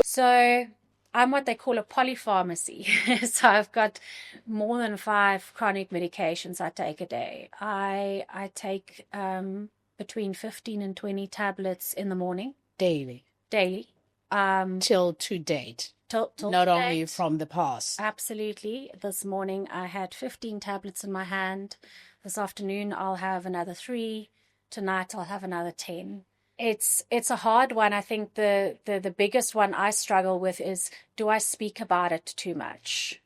So I'm what they call a polypharmacy. So I've got more than 5 chronic medications I take a day. I take between 15 and 20 tablets in the morning Daily, daily. till to date, Till not to only date. from the past. Absolutely. This morning I had 15 tablets in my hand. This afternoon I'll have another 3. Tonight I'll have another 10. It's a hard one. I think the biggest one I struggle with is, do I speak about it too much?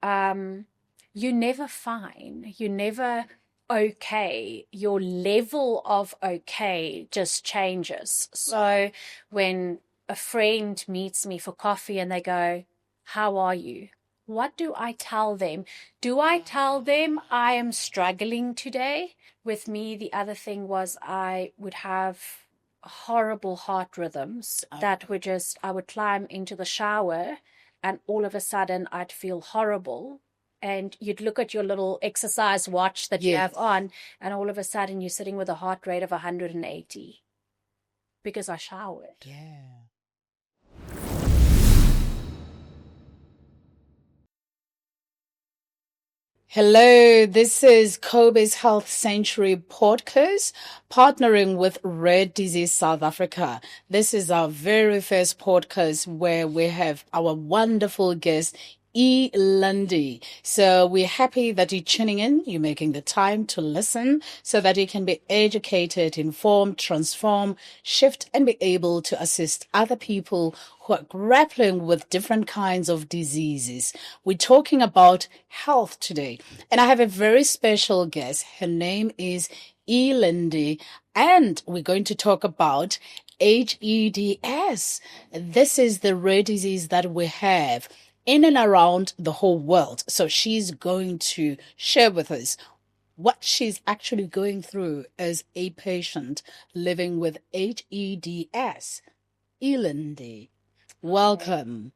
Um, you're never fine. You're never okay. Your level of okay just changes. So when a friend meets me for coffee and they go, "How are you?" What do I tell them? Do I tell them I am struggling today? With me, the other thing was I would have horrible heart rhythms that were just, I would climb into the shower and all of a sudden I'd feel horrible. And you'd look at your little exercise watch that you have on, and all of a sudden you're sitting with a heart rate of 180 because I showered. Yeah. Hello, this is Kobe's Health Sanctuary podcast, partnering with Rare Disease South Africa. This is our very first podcast where we have our wonderful guest, Elindi. So we're happy that you're tuning in, you're making the time to listen so that you can be educated, informed, transform, shift, and be able to assist other people who are grappling with different kinds of diseases. We're talking about health today, and I have a very special guest. Her name is Elindi, and we're going to talk about hEDS. This is the rare disease that we have in and around the whole world. So she's going to share with us what she's actually going through as a patient living with hEDS. Elindi, welcome.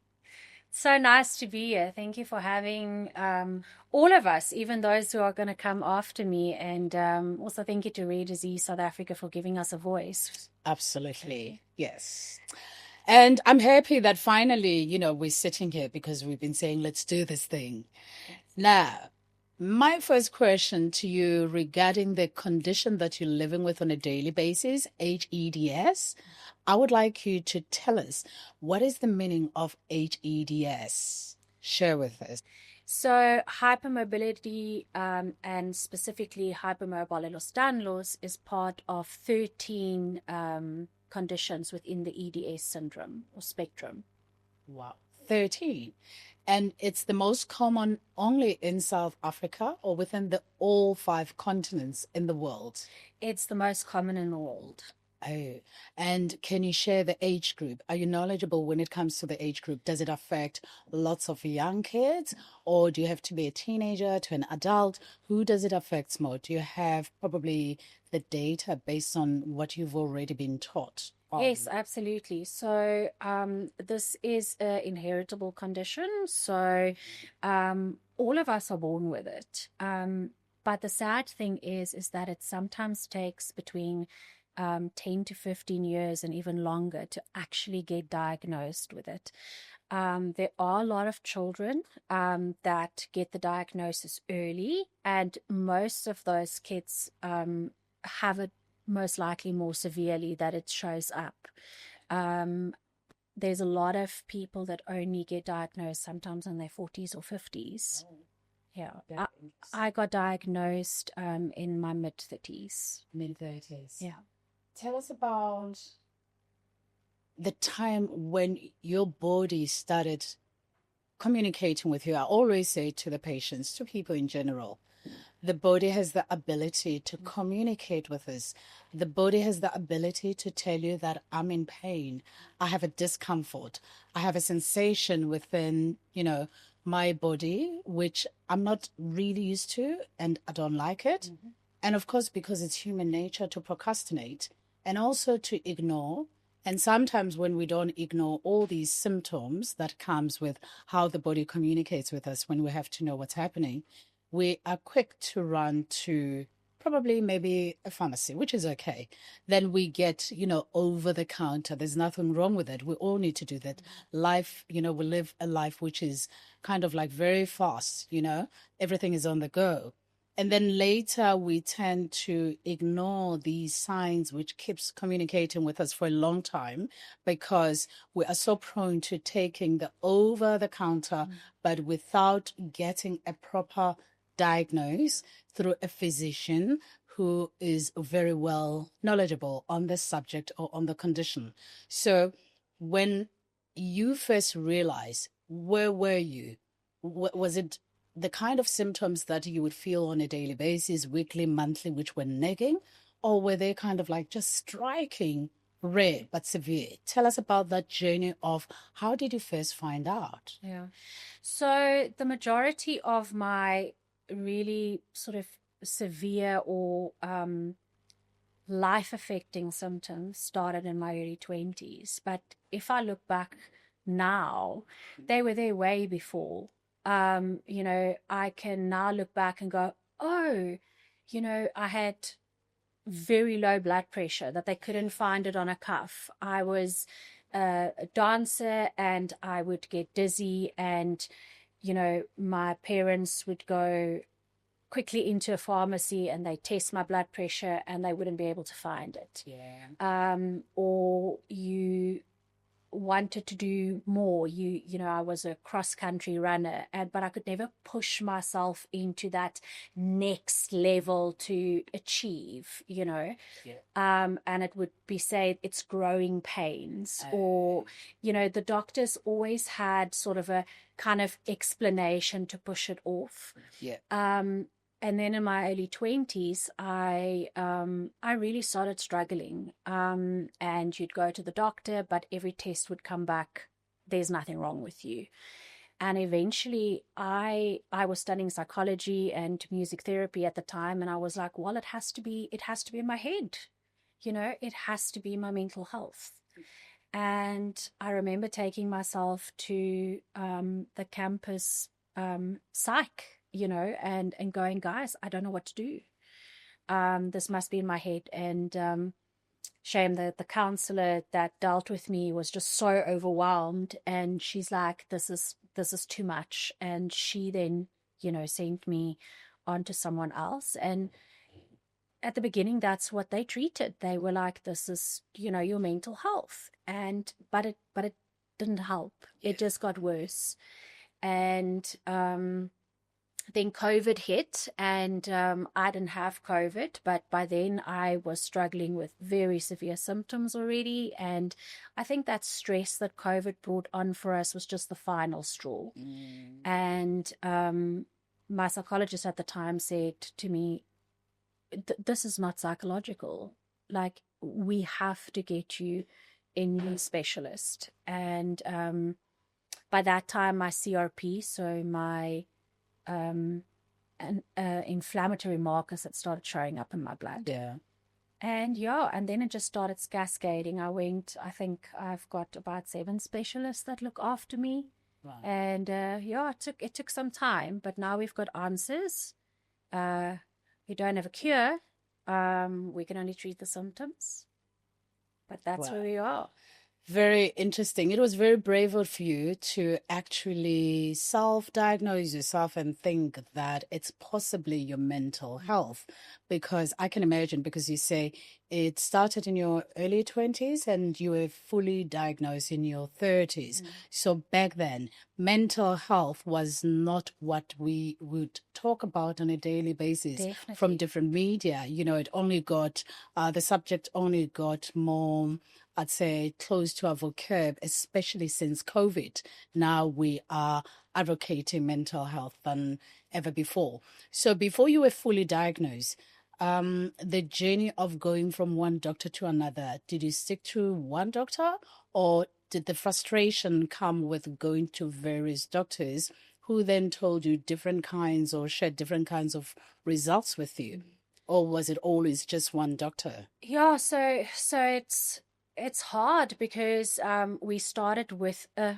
So nice to be here. Thank you for having all of us, even those who are going to come after me. And also thank you to Rare Disease South Africa for giving us a voice. Absolutely. Yes. And I'm happy that finally, we're sitting here because we've been saying, let's do this thing. Now, my first question to you regarding the condition that you're living with on a daily basis, hEDS, I would like you to tell us, what is the meaning of hEDS? Share with us. So hypermobility and specifically hypermobile Ehlers-Danlos is part of 13 conditions within the EDS syndrome or spectrum. Wow, 13. And it's the most common only in South Africa or within all 5 continents in the world? It's the most common in the world. Oh, and can you share the age group? Are you knowledgeable when it comes to the age group? Does it affect lots of young kids, or do you have to be a teenager to an adult? Who does it affect more? Do you have probably the data based on what you've already been taught? Yes, absolutely. So this is an inheritable condition. So all of us are born with it. But the sad thing is that it sometimes takes between 10 to 15 years and even longer to actually get diagnosed with it. There are a lot of children that get the diagnosis early, and most of those kids have it most likely more severely that it shows up. There's a lot of people that only get diagnosed sometimes in their 40s or 50s. Yeah, I got diagnosed in my mid-30s. Mid-30s. Yeah. Tell us about the time when your body started communicating with you. I always say to the patients, to people in general, the body has the ability to communicate with us. The body has the ability to tell you that I'm in pain. I have a discomfort. I have a sensation within, my body, which I'm not really used to, and I don't like it. Mm-hmm. And of course, because it's human nature to procrastinate and also to ignore. And sometimes when we don't ignore all these symptoms that comes with how the body communicates with us when we have to know what's happening, we are quick to run to probably maybe a pharmacy, which is okay. Then we get, over the counter. There's nothing wrong with it. We all need to do that. Life, we live a life which is kind of like very fast, everything is on the go. And then later we tend to ignore these signs which keeps communicating with us for a long time because we are so prone to taking the over the counter, but without getting a proper diagnose through a physician who is very well knowledgeable on the subject or on the condition. So when you first realized, where were you? Was it the kind of symptoms that you would feel on a daily basis, weekly, monthly, which were nagging, or were they kind of like just striking, rare but severe? Tell us about that journey of how did you first find out? Yeah. So the majority of my really sort of severe or life-affecting symptoms started in my early 20s. But if I look back now, they were there way before. I can now look back and go, oh, I had very low blood pressure that they couldn't find it on a cuff. I was a dancer and I would get dizzy, and my parents would go quickly into a pharmacy and they test my blood pressure and they wouldn't be able to find it. Or you wanted to do more. I was a cross-country runner, but I could never push myself into that next level to achieve, and it would be said it's growing pains, or the doctors always had sort of a kind of explanation to push it off. And then in my early 20s, I really started struggling. And you'd go to the doctor, but every test would come back, there's nothing wrong with you. And eventually I was studying psychology and music therapy at the time, and I was like, well, it has to be in my head. It has to be my mental health. And I remember taking myself to the campus psych, and going, guys, I don't know what to do. This must be in my head. And shame that the counselor that dealt with me was just so overwhelmed. And she's like, this is too much. And she then, sent me on to someone else. And at the beginning, that's what they treated. They were like, this is, your mental health. But it didn't help. It just got worse. And then COVID hit, and I didn't have COVID, but by then I was struggling with very severe symptoms already. And I think that stress that COVID brought on for us was just the final straw. And my psychologist at the time said to me, this is not psychological. Like, we have to get you in your specialist. And by that time, my CRP, so my inflammatory markers that started showing up in my blood. And then it just started cascading. I think I've got about 7 specialists that look after me. Wow. And it took some time, but now we've got answers. We don't have a cure. We can only treat the symptoms, but that's where we are. Very interesting. It was very brave of you to actually self-diagnose yourself and think that it's possibly your mental health, because I can imagine, because you say it started in your early 20s and you were fully diagnosed in your 30s. So back then, mental health was not what we would talk about on a daily basis. From different media. It only got, the subject only got more, I'd say, close to our vocab, especially since COVID. Now we are advocating mental health than ever before. So before you were fully diagnosed, the journey of going from one doctor to another, did you stick to one doctor, or did the frustration come with going to various doctors who then told you different kinds or shared different kinds of results with you? Or was it always just one doctor? Yeah, so it's hard because we started with a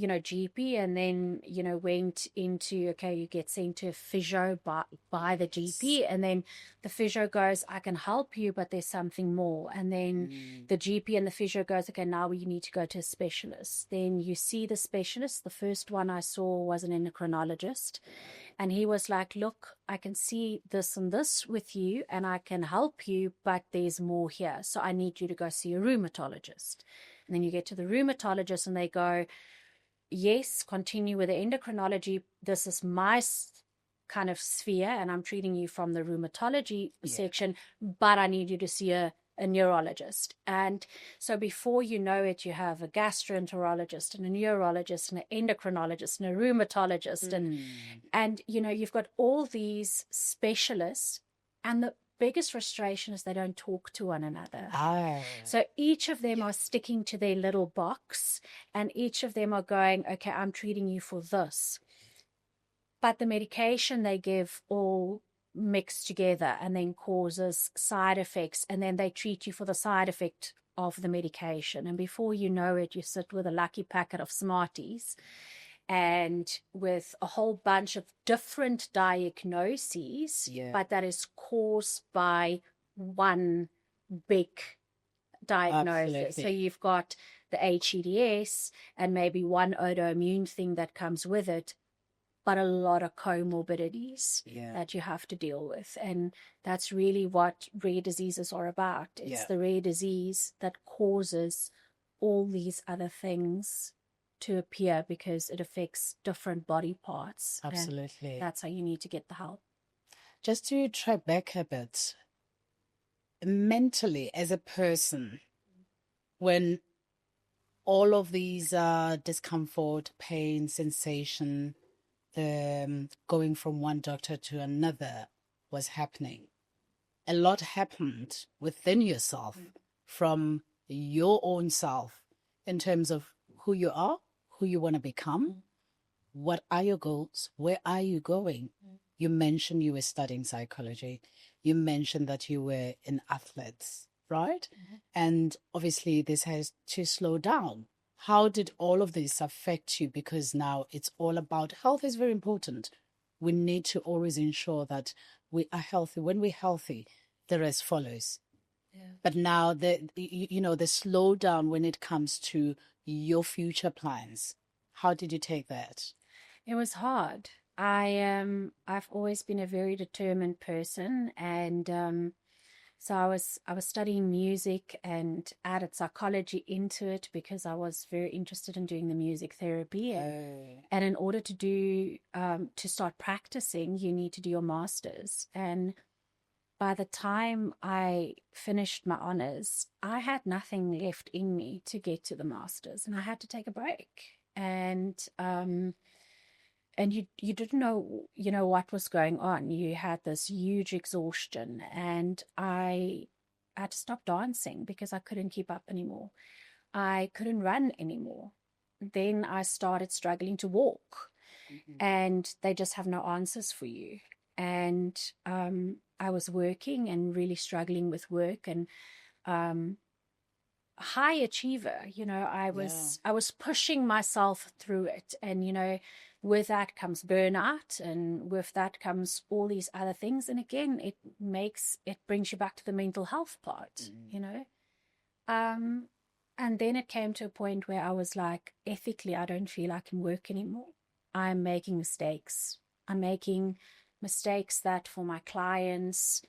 GP, and then, went into, okay, you get sent to a physio by the GP, and then the physio goes, I can help you, but there's something more. And then the GP and the physio goes, okay, now you need to go to a specialist. Then you see the specialist. The first one I saw was an endocrinologist, and he was like, look, I can see this and this with you, and I can help you, but there's more here. So I need you to go see a rheumatologist. And then you get to the rheumatologist, and they go, yes, continue with the endocrinology. This is my kind of sphere, and I'm treating you from the rheumatology section, but I need you to see a neurologist. And so before you know it, you have a gastroenterologist and a neurologist and an endocrinologist and a rheumatologist. And you've got all these specialists, and the biggest frustration is they don't talk to one another. So each of them are sticking to their little box, and each of them are going, okay, I'm treating you for this. But the medication they give all mixed together and then causes side effects, and then they treat you for the side effect of the medication. And before you know it, you sit with a lucky packet of Smarties and with a whole bunch of different diagnoses, but that is caused by one big diagnosis. Absolutely. So you've got the hEDS and maybe one autoimmune thing that comes with it, but a lot of comorbidities that you have to deal with. And that's really what rare diseases are about. It's the rare disease that causes all these other things to appear because it affects different body parts. Absolutely. And that's how you need to get the help. Just to try back a bit, mentally as a person, when all of these discomfort, pain, sensation, the going from one doctor to another was happening, a lot happened within yourself from your own self in terms of who you are, who you want to become, what are your goals, where are you going. You mentioned you were studying psychology. You mentioned that you were an athlete, right? And obviously this has to slow down. How did all of this affect you? Because now it's all about health is very important. We need to always ensure that we are healthy. When we're healthy, the rest follows. But now the slowdown when it comes to your future plans, how did you take that? It was hard. I've always been a very determined person, and so I was studying music and added psychology into it because I was very interested in doing the music therapy. And in order to start practicing, you need to do your master's. And by the time I finished my honors, I had nothing left in me to get to the master's, and I had to take a break. And you didn't know what was going on. You had this huge exhaustion, and I had to stop dancing because I couldn't keep up anymore. I couldn't run anymore. Then I started struggling to walk, and they just have no answers for you. And I was working and really struggling with work, and high achiever, I was pushing myself through it, and with that comes burnout, and with that comes all these other things, and again it brings you back to the mental health part. And then it came to a point where I was like, ethically, I don't feel I can work anymore. I'm making mistakes. I'm making mistakes that for my clients,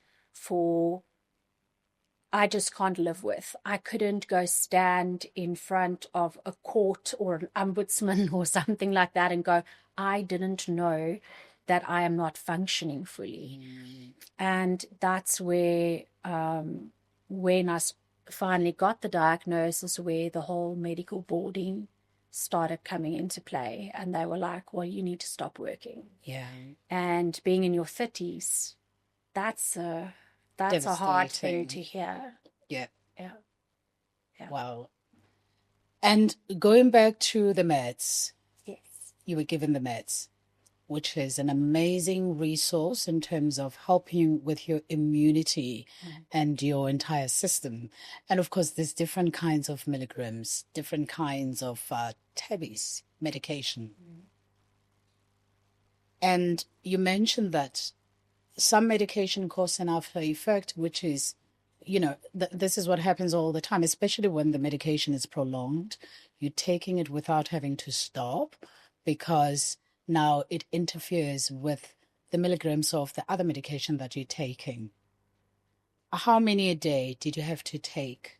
I just can't live with. I couldn't go stand in front of a court or an ombudsman or something like that and go, I didn't know that I am not functioning fully. And that's where, when I finally got the diagnosis, where the whole medical boarding started coming into play. And they were like, well, you need to stop working. And being in your 30s, that's a hard thing to hear. Yeah. Yeah. Wow. And going back to the meds. Yes. You were given the meds. which is an amazing resource in terms of helping with your immunity and your entire system. And of course, there's different kinds of milligrams, different kinds of tabbies, medication. And you mentioned that some medication cause an after effect, which is, this is what happens all the time, especially when the medication is prolonged. You're taking it without having to stop because now it interferes with the milligrams of the other medication that you're taking. How many a day did you have to take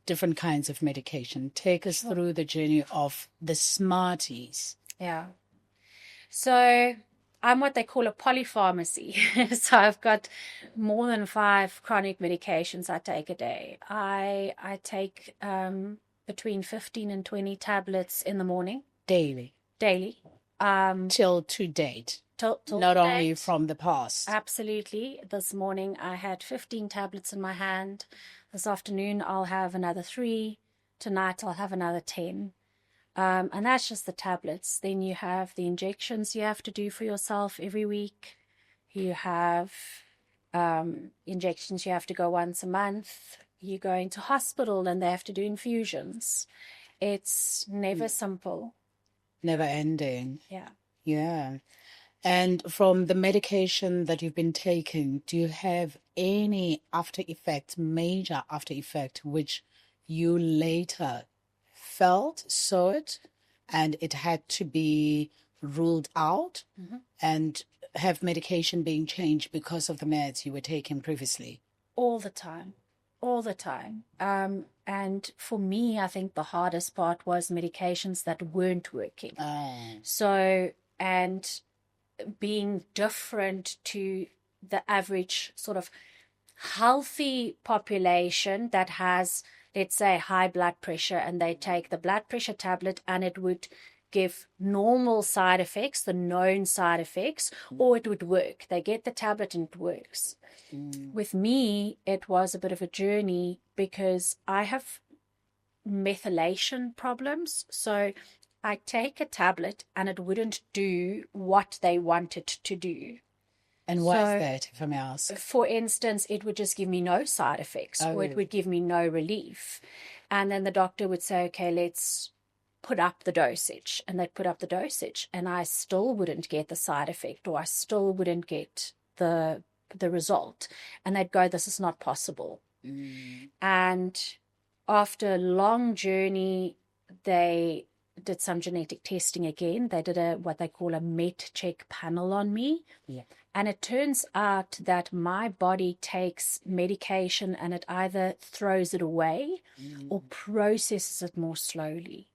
different kinds of medication? Take us through the journey of the Smarties. Yeah. So I'm what they call a polypharmacy. So I've got more than 5 chronic medications I take a day. I take between 15 and 20 tablets in the morning. Daily. Till to date. Till Not date. only from the past. Absolutely. This morning I had 15 tablets in my hand. This afternoon I'll have another 3. Tonight I'll have another 10. And that's just the tablets. Then you have the injections you have to do for yourself every week. You have injections you have to go once a month. You go into hospital and they have to do infusions. It's never simple. Never ending. Yeah. And from the medication that you've been taking, do you have any major after effect, which you later saw it, and it had to be ruled out and have medication being changed because of the meds you were taking previously? All the time. And for me, I think the hardest part was medications that weren't working. So, and being different to the average sort of healthy population that has, let's say, high blood pressure, and they take the blood pressure tablet and it would give normal side effects, the known side effects, or it would work. They get the tablet and it works. With me, it was a bit of a journey because I have methylation problems. So I take a tablet and it wouldn't do what they want it to do. And why is that, if I may ask? For instance, it would just give me no side effects, or it would give me no relief. And then the doctor would say, okay, let's put up the dosage. And they'd put up the dosage and I still wouldn't get the side effect, or I still wouldn't get the result. And they'd go, this is not possible. And after a long journey, they did some genetic testing again. They did what they call a met check panel on me. And it turns out that my body takes medication and it either throws it away or processes it more slowly,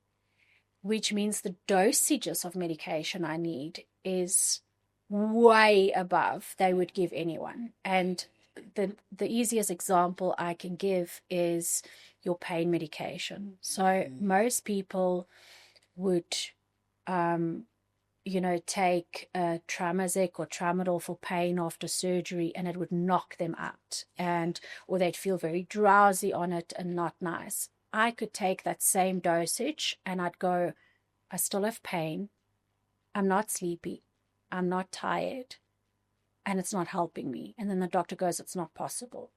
which means the dosages of medication I need is way above they would give anyone. And the easiest example I can give is your pain medication. So most people would take Tramazec or Tramadol for pain after surgery, and it would knock them out, or they'd feel very drowsy on it and not nice. I could take that same dosage and I'd go, I still have pain, I'm not sleepy, I'm not tired, and it's not helping me. And then the doctor goes, it's not possible.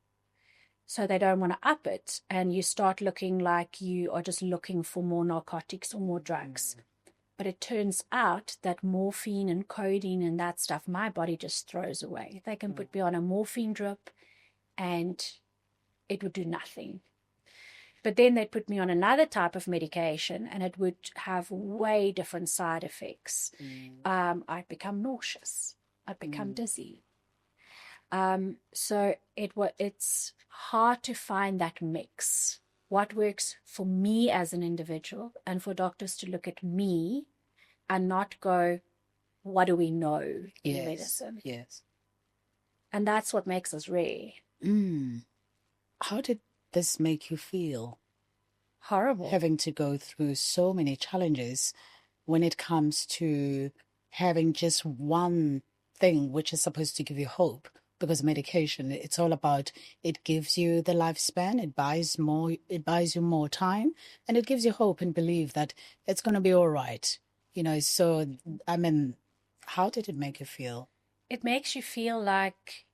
So they don't want to up it, and you start looking like you are just looking for more narcotics or more drugs. But it turns out that morphine and codeine and that stuff, my body just throws away. They can put me on a morphine drip and it would do nothing. But then they'd put me on another type of medication and it would have way different side effects. I'd become nauseous. I'd become dizzy. So it's hard to find that mix. What works for me as an individual, and for doctors to look at me and not go, what do we know in medicine? Yes. And that's what makes us rare. How did this make you feel? Horrible. Having to go through so many challenges when it comes to having just one thing which is supposed to give you hope. Because medication, it's all about, it gives you the lifespan, it buys you more time, and it gives you hope and belief that it's going to be all right. So, I mean, how did it make you feel? It makes you feel like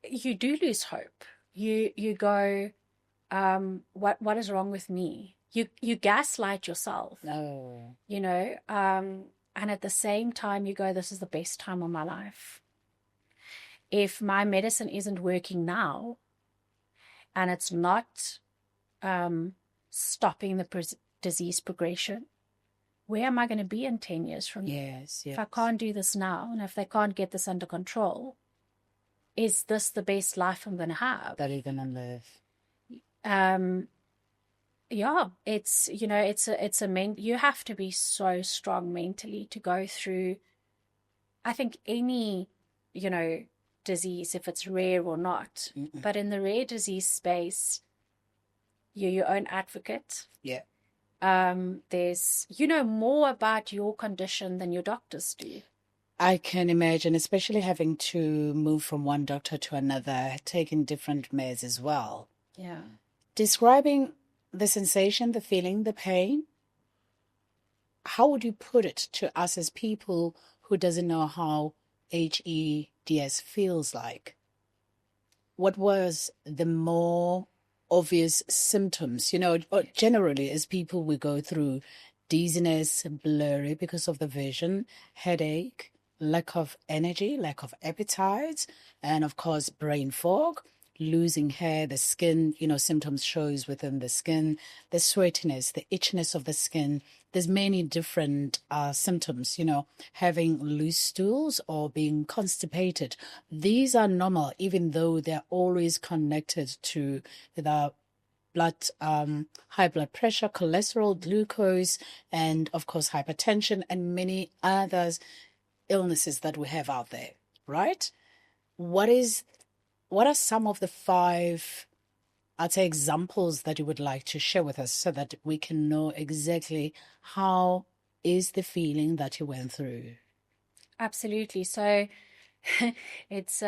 you do lose hope. You go, what is wrong with me? You gaslight yourself, Oh, and at the same time you go, this is the best time of my life. If my medicine isn't working now and it's not stopping the disease progression, where am I going to be in 10 years from now? yes. If I can't do this now, and if they can't get this under control, is this the best life I'm going to have? That you're going to live. Yeah, it's you have to be so strong mentally to go through, I think, any, disease, if it's rare or not. Mm-mm. But in the rare disease space, you're your own advocate. Yeah. There's, more about your condition than your doctors do. I can imagine, especially having to move from one doctor to another, taking different meds as well. Yeah. Describing the sensation, the feeling, the pain, how would you put it to us as people who doesn't know how hEDS feels like? What was the more obvious symptoms? Generally, as people, we go through dizziness, blurry because of the vision, headache, lack of energy, lack of appetite, and of course, brain fog, losing hair, the skin, symptoms shows within the skin, the sweatiness, the itchiness of the skin. There's many different symptoms, having loose stools or being constipated. These are normal, even though they're always connected to the blood, high blood pressure, cholesterol, glucose, and of course, hypertension, and many others illnesses that we have out there, right? What are some of the 5, I'd say, examples that you would like to share with us so that we can know exactly how is the feeling that you went through? Absolutely. So it's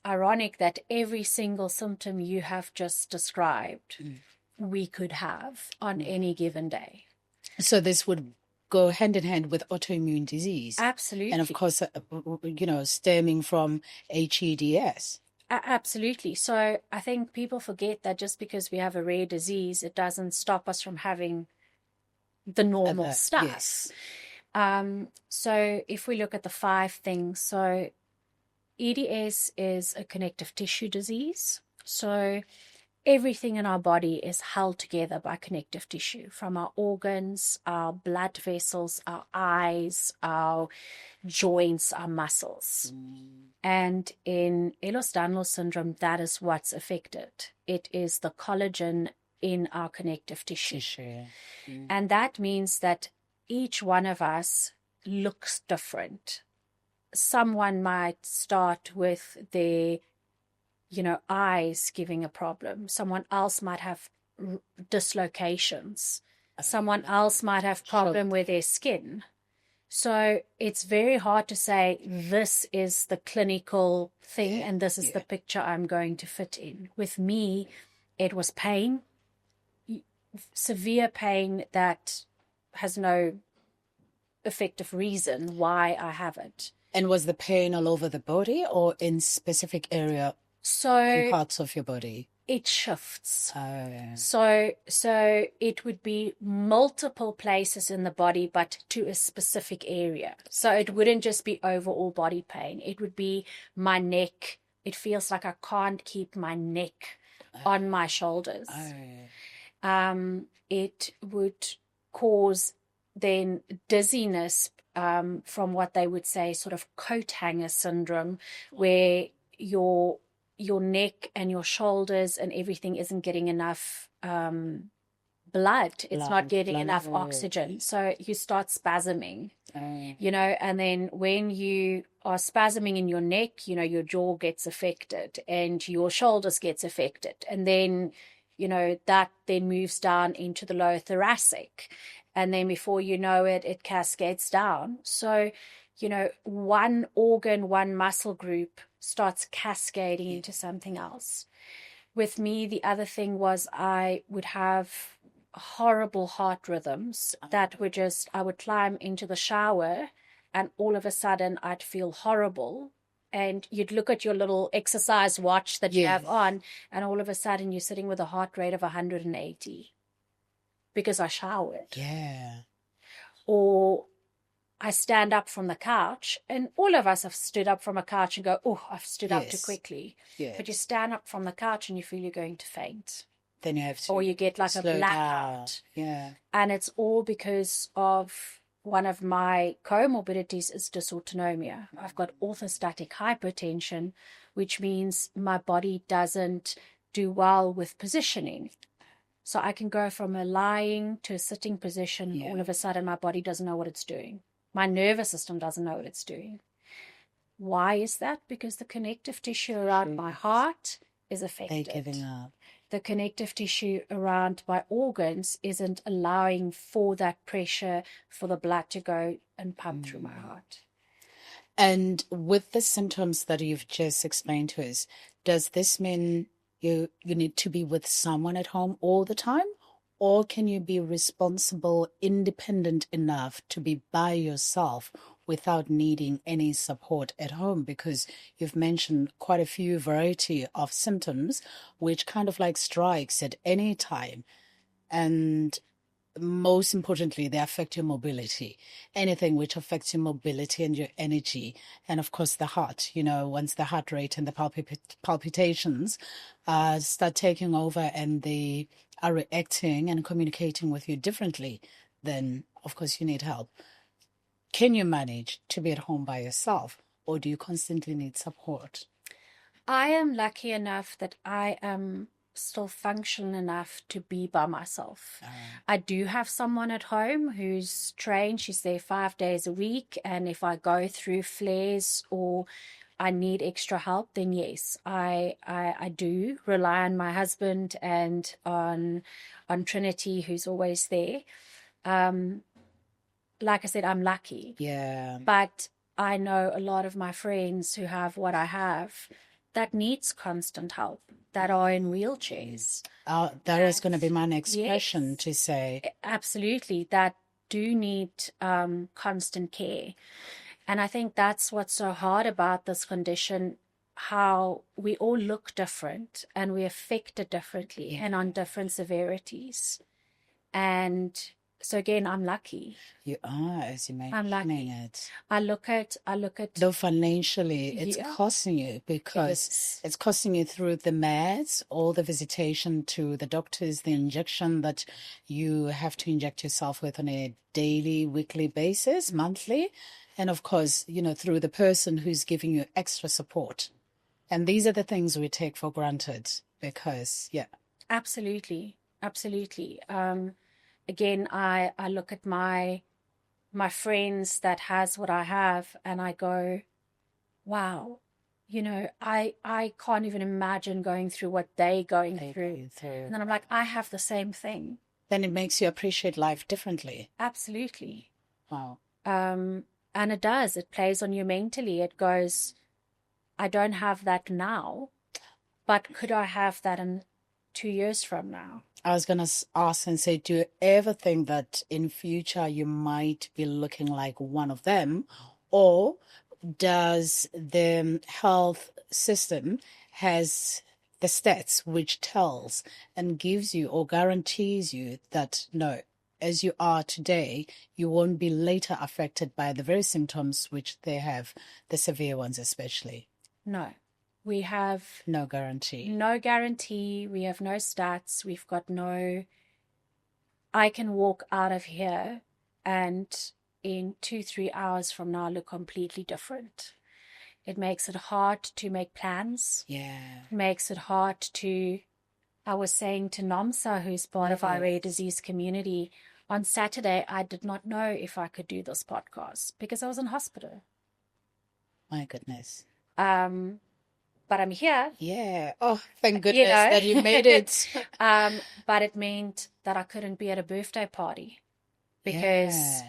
ironic that every single symptom you have just described, we could have on any given day. So this would go hand in hand with autoimmune disease. Absolutely. And of course, stemming from hEDS. Absolutely. So I think people forget that just because we have a rare disease, it doesn't stop us from having the normal stuff. Yes. So if we look at the 5 things, so EDS is a connective tissue disease. So everything in our body is held together by connective tissue, from our organs, our blood vessels, our eyes, our joints, our muscles. And in Ehlers-Danlos Syndrome, that is what's affected. It is the collagen in our connective tissue. And that means that each one of us looks different. Someone might start with their eyes giving a problem. Someone else might have dislocations. Someone else might have problem with their skin. So it's very hard to say this is the clinical thing and this is the picture I'm going to fit in. With me, it was pain, severe pain that has no effective reason why I have it. And was the pain all over the body or in specific area? So parts of your body? It shifts. Oh, yeah. So it would be multiple places in the body, but to a specific area. So it wouldn't just be overall body pain. It would be my neck. It feels like I can't keep my neck on my shoulders. Oh, yeah. It would cause then dizziness, from what they would say sort of coat hanger syndrome, where your neck and your shoulders and everything isn't getting enough blood. It's not getting enough oxygen. So you start spasming, and then when you are spasming in your neck, your jaw gets affected and your shoulders gets affected. And then, that then moves down into the lower thoracic. And then before you know it, it cascades down. So, one organ, one muscle group starts cascading into something else. With me, the other thing was I would have horrible heart rhythms that were just, I would climb into the shower and all of a sudden I'd feel horrible. And you'd look at your little exercise watch that you have on, and all of a sudden you're sitting with a heart rate of 180 because I showered. Yeah. Or I stand up from the couch, and all of us have stood up from a couch and go, oh, I've stood up too quickly. But you stand up from the couch and you feel you're going to faint. Then you have to, or you get like a blackout. Yeah. And it's all because of one of my comorbidities is dysautonomia. I've got orthostatic hypotension, which means my body doesn't do well with positioning. So I can go from a lying to a sitting position. All of a sudden, my body doesn't know what it's doing. My nervous system doesn't know what it's doing. Why is that? Because the connective tissue around my heart is affected. They're giving up. The connective tissue around my organs isn't allowing for that pressure for the blood to go and pump through my heart. And with the symptoms that you've just explained to us, does this mean you need to be with someone at home all the time? Or can you be responsible, independent enough to be by yourself without needing any support at home? Because you've mentioned quite a few variety of symptoms, which kind of like strikes at any time. And most importantly, they affect your mobility. Anything which affects your mobility and your energy. And of course, the heart, once the heart rate and the palpitations start taking over and they are reacting and communicating with you differently, then of course you need help. Can you manage to be at home by yourself, or do you constantly need support? I am lucky enough that I am still functional enough to be by myself. I do have someone at home who's trained. She's there 5 days a week. And if I go through flares or I need extra help, then yes, I do rely on my husband and on Trinity, who's always there. Like I said, I'm lucky. Yeah. But I know a lot of my friends who have what I have that needs constant help, that are in wheelchairs. That is going to be my next question to say. Absolutely, that do need constant care. And I think that's what's so hard about this condition, how we all look different and we're affected differently and on different severities. And so again, I'm lucky. You are, as you mentioned. I'm lucky. It. I look at. Though financially, it's costing you because it's costing you through the meds, all the visitation to the doctors, the injection that you have to inject yourself with on a daily, weekly basis, monthly, and of course, through the person who's giving you extra support. And these are the things we take for granted because, Absolutely. Again, I look at my friends that has what I have and I go, wow, I can't even imagine going through what they're going through. And then I'm like, I have the same thing. Then it makes you appreciate life differently. Absolutely. Wow. And it does. It plays on you mentally. It goes, I don't have that now, but could I have that in 2 years from now? I was going to ask and say, do you ever think that in future you might be looking like one of them? Or does the health system has the stats which tells and gives you or guarantees you that, no, as you are today, you won't be later affected by the very symptoms which they have, the severe ones especially? No. We have no guarantee. No guarantee. We have no stats. We've got I can walk out of here and in 2-3 hours from now look completely different. It makes it hard to make plans. Yeah. It makes it hard to, I was saying to Nomsa, who's part of our rare disease community, on Saturday, I did not know if I could do this podcast because I was in hospital. My goodness. But I'm here. Yeah. Oh, thank goodness that you made it. But it meant that I couldn't be at a birthday party because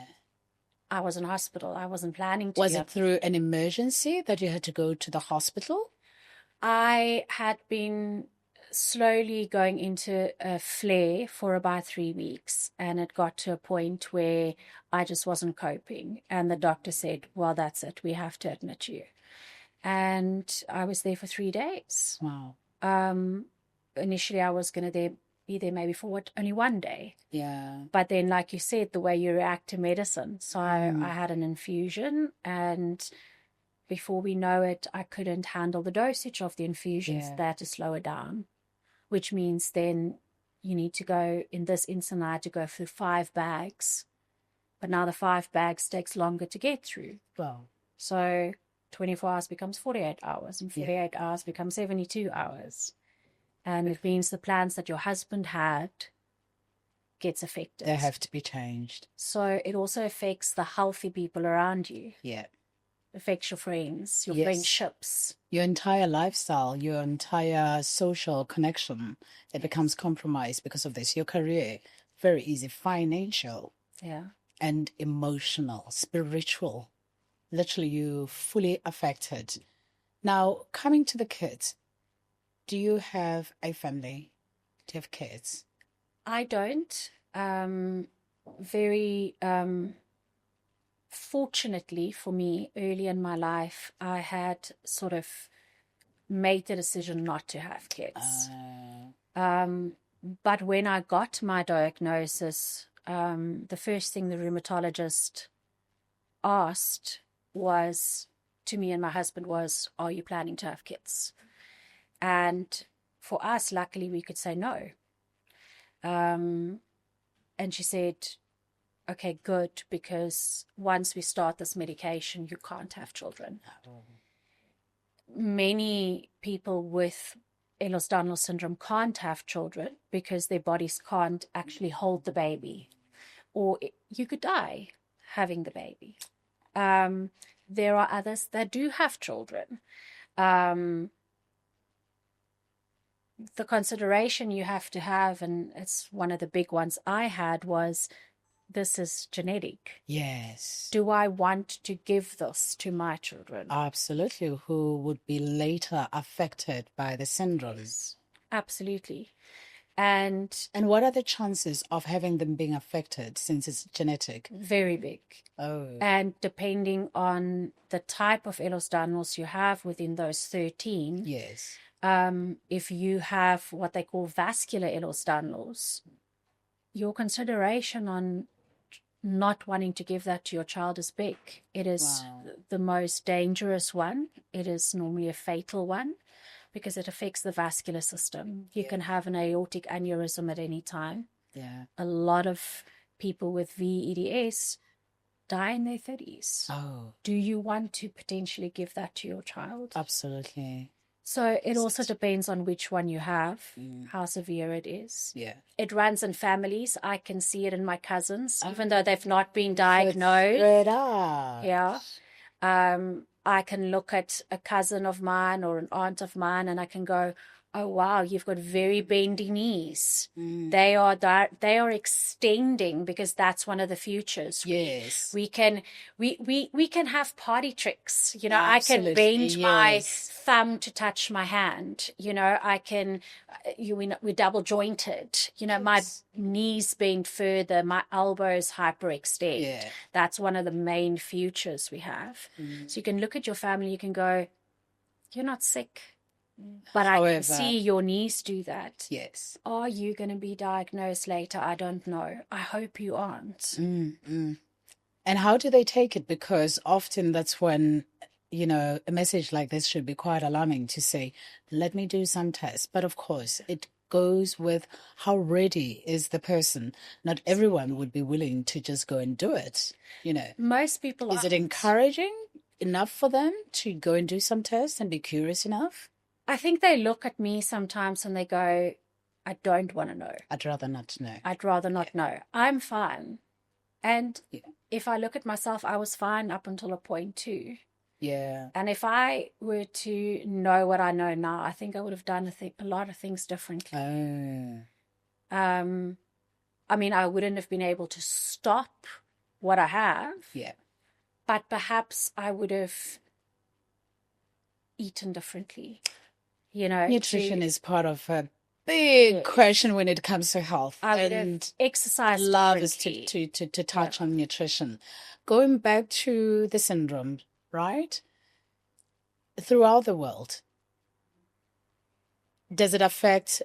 I was in hospital. I wasn't planning to. Was it through an emergency that you had to go to the hospital? I had been slowly going into a flare for about 3 weeks, and it got to a point where I just wasn't coping, and the doctor said, well, that's it, we have to admit you. And I was there for 3 days. Wow. Initially I was going to be there maybe for only 1 day. Yeah. But then, like you said, the way you react to medicine. So I had an infusion, and before we know it, I couldn't handle the dosage of the infusions. Yeah. They had to slow it down, which means then you need to go, in this instance, I had to go through 5 bags. But now the 5 bags takes longer to get through. Wow. So 24 hours becomes 48 hours, and 48 hours becomes 72 hours. And it means the plans that your husband had gets affected. They have to be changed. So it also affects the healthy people around you. Yeah. Affects your friends, your Yes. friendships. Your entire lifestyle, your entire social connection, it becomes compromised because of this. Your career, very easy, financial Yeah. and emotional, spiritual. Literally, you fully affected. Now, coming to the kids, do you have a family? Do you have kids? I don't. Very fortunately for me, early in my life, I had sort of made the decision not to have kids. But when I got my diagnosis, the first thing the rheumatologist asked was to me and my husband was, are you planning to have kids? And for us, luckily, we could say no. And she said, okay, good, because once we start this medication, you can't have children. Many people with Ehlers-Danlos Syndrome can't have children because their bodies can't actually hold the baby, or you could die having the baby. There are others that do have children. The consideration you have to have, and it's one of the big ones I had, was this is genetic. Yes. Do I want to give this to my children? Absolutely. Who would be later affected by the syndrome? Yes, absolutely. And what are the chances of having them being affected since it's genetic? Very big. Oh. And depending on the type of Ehlers-Danlos you have within those 13. Yes. If you have what they call vascular Ehlers-Danlos, your consideration on not wanting to give that to your child is big. It is the most dangerous one. It is normally a fatal one because it affects the vascular system. You can have an aortic aneurysm at any time. Yeah. A lot of people with VEDS die in their 30s. Oh. Do you want to potentially give that to your child? Absolutely. So it also depends on which one you have, how severe it is. Yeah. It runs in families. I can see it in my cousins, even though they've not been diagnosed. Yeah. I can look at a cousin of mine or an aunt of mine and I can go, oh, wow, you've got very bendy knees. They are extending because that's one of the futures. Yes. We can have party tricks. You know, Absolutely. I can bend my thumb to touch my hand. You know, I can, we're double jointed. You know, my knees bend further, my elbows hyperextend. Yeah. That's one of the main futures we have. So you can look at your family, you can go, you're not sick. But I can see your knees do that. Yes. Are you going to be diagnosed later? I don't know. I hope you aren't. And how do they take it? Because often that's when, you know, a message like this should be quite alarming to say, let me do some tests. But of course, it goes with how ready is the person. Not everyone would be willing to just go and do it, you know. Most people Is it encouraging enough for them to go and do some tests and be curious enough? I think they look at me sometimes and they go, I don't want to know. I'd rather not know. I'd rather not know. I'm fine. And if I look at myself, I was fine up until a point too. Yeah. And if I were to know what I know now, I think I would have done a lot of things differently. Oh. I mean, I wouldn't have been able to stop what I have. Yeah. But perhaps I would have eaten differently. You know, nutrition is part of big question when it comes to health. I would And have exercised love is differently. to touch on nutrition. Going back to the syndrome, right? Throughout the world, does it affect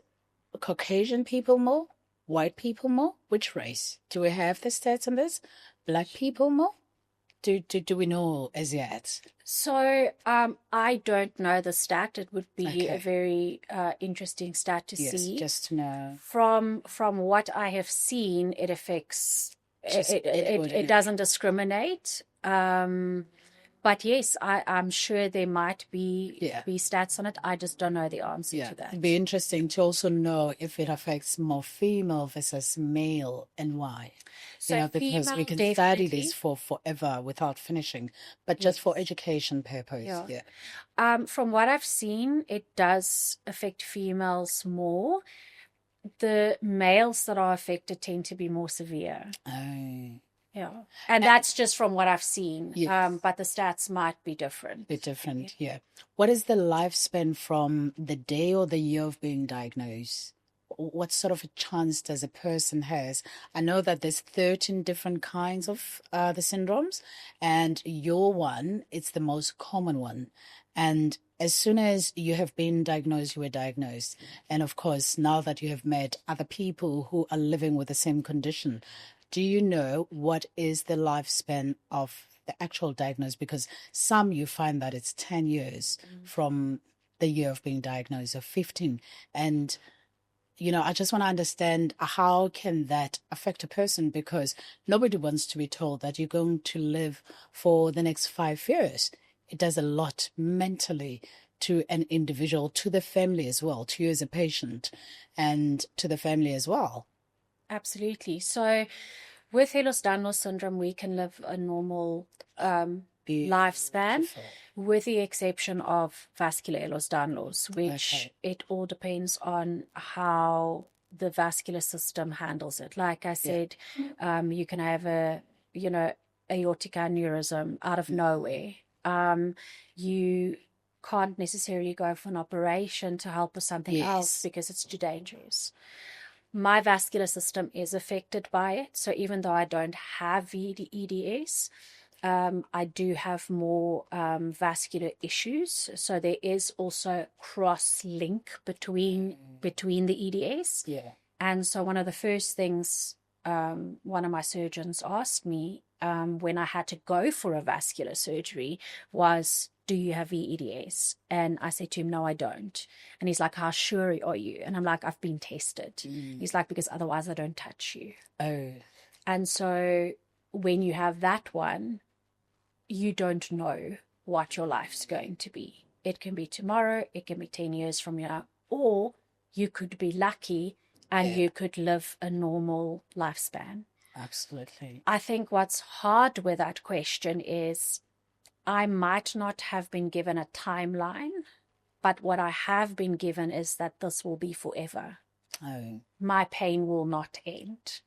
Caucasian people more? White people more? Which race? Do we have the stats on this? Black people more? Do we know as yet? So I don't know the stat. It would be a Okay. very interesting stat to Yes, see. just to know. From what I have seen, it affects Just it doesn't discriminate. But yes, I'm sure there might be stats on it. I just don't know the answer to that. It'd be interesting to also know if it affects more female versus male and why. So because we female, can study definitely. this for forever without finishing, but just for education purpose. Yeah. From what I've seen, it does affect females more. The males that are affected tend to be more severe. Oh. Yeah. And that's just from what I've seen. Yes. But the stats might be different. Yeah. What is the lifespan from the day or the year of being diagnosed? What sort of a chance does a person has? I know that there's 13 different kinds of the syndromes, and your one, it's the most common one. And as soon as you have been diagnosed, you were diagnosed. And of course, now that you have met other people who are living with the same condition, do you know what is the lifespan of the actual diagnosis? Because some you find that it's 10 years from the year of being diagnosed, or 15. And, I just want to understand how can that affect a person, because nobody wants to be told that you're going to live for the next 5 years. It does a lot mentally to an individual, to the family as well, to you as a patient, and to the family as well. Absolutely. So with Ehlers-Danlos Syndrome, we can live a normal lifespan, with the exception of vascular Ehlers-Danlos, which it all depends on how the vascular system handles it. Like I said, you can have aortic aneurysm out of nowhere. You can't necessarily go for an operation to help with something else because it's too dangerous. My vascular system is affected by it. So even though I don't have EDS, I do have more vascular issues. So there is also cross-link between the EDS. Yeah. And so one of the first things one of my surgeons asked me when I had to go for a vascular surgery was, do you have EDS? And I said to him, no, I don't. And he's like, how sure are you? And I'm like, I've been tested. He's like, because otherwise I don't touch you. Oh. And so when you have that one, you don't know what your life's going to be. It can be tomorrow, it can be 10 years from now, or you could be lucky and you could live a normal lifespan. Absolutely. I think what's hard with that question is I might not have been given a timeline, but what I have been given is that this will be forever. Oh. My pain will not end.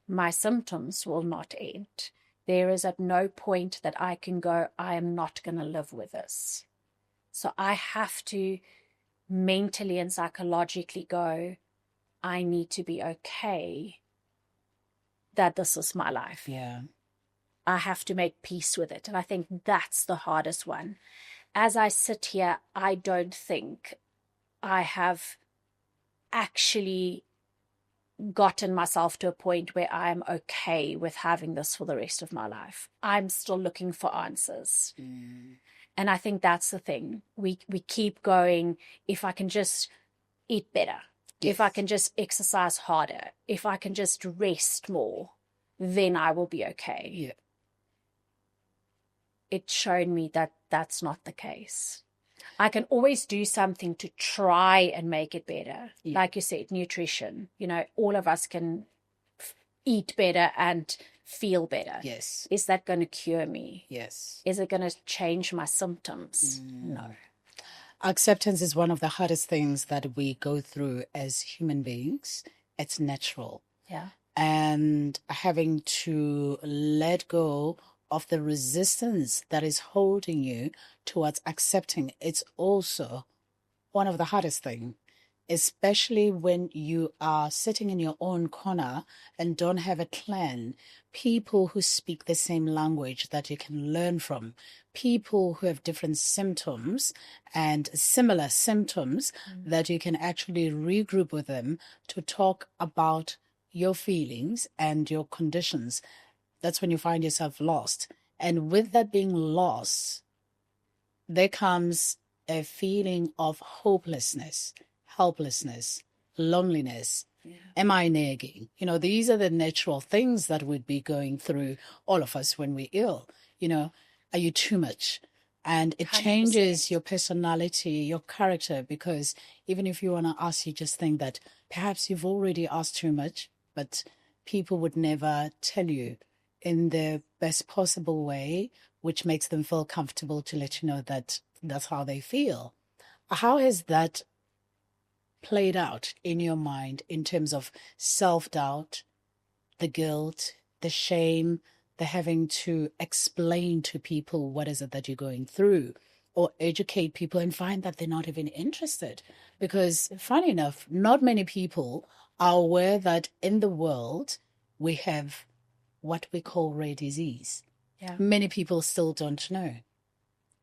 My symptoms will not end. There is at no point that I can go, I am not going to live with this. So I have to mentally and psychologically go, I need to be okay that this is my life. Yeah. I have to make peace with it. And I think that's the hardest one. As I sit here, I don't think I have actually gotten myself to a point where I'm okay with having this for the rest of my life. I'm still looking for answers. And I think that's the thing. We keep going, if I can just eat better, if I can just exercise harder, if I can just rest more, then I will be okay. Yeah. It's shown me that that's not the case. I can always do something to try and make it better. Yeah. Like you said, nutrition. All of us can eat better and feel better. Yes. Is that going to cure me? Yes. Is it going to change my symptoms? No. Acceptance is one of the hardest things that we go through as human beings. It's natural. Yeah. And having to let go of the resistance that is holding you towards accepting, it's also one of the hardest things. especially when you are sitting in your own corner and don't have a clan, people who speak the same language that you can learn from, people who have different symptoms and similar symptoms that you can actually regroup with them to talk about your feelings and your conditions. That's when you find yourself lost. And with that being lost, there comes a feeling of hopelessness, helplessness, loneliness. Yeah. Am I nagging? These are the natural things that would be going through all of us when we're ill. Are you too much? And it 100%. Changes your personality, your character, because even if you want to ask, you just think that perhaps you've already asked too much, but people would never tell you in the best possible way, which makes them feel comfortable to let you know that that's how they feel. How has that played out in your mind in terms of self-doubt, the guilt, the shame, the having to explain to people what is it that you're going through, or educate people and find that they're not even interested? Because funny enough, not many people are aware that in the world we have what we call rare disease. Yeah. Many people still don't know.